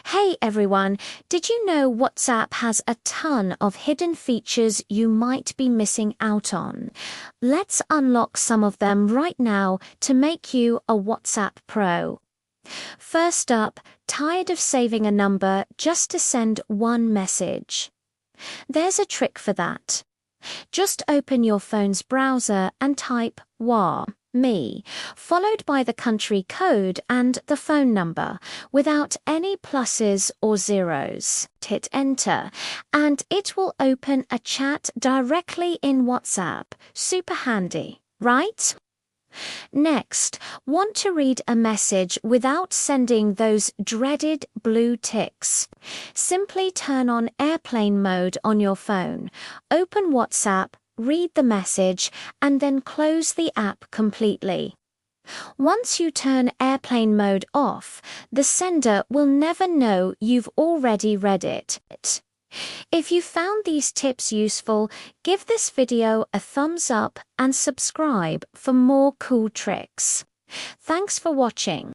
Hey everyone, did you know WhatsApp has a ton of hidden features you might be missing out on? Let's unlock some of them right now to make you a WhatsApp pro. First up, tired of saving a number just to send one message? There's a trick for that. Just open your phone's browser and type me, followed by the country code and the phone number, without any pluses or zeros. Hit enter, and it will open a chat directly in WhatsApp. Super handy, right? Next, want to read a message without sending those dreaded blue ticks? Simply turn on airplane mode on your phone, open WhatsApp, read the message, and then close the app completely. Once you turn airplane mode off, the sender will never know you've already read it. If you found these tips useful, give this video a thumbs up and subscribe for more cool tricks. Thanks for watching.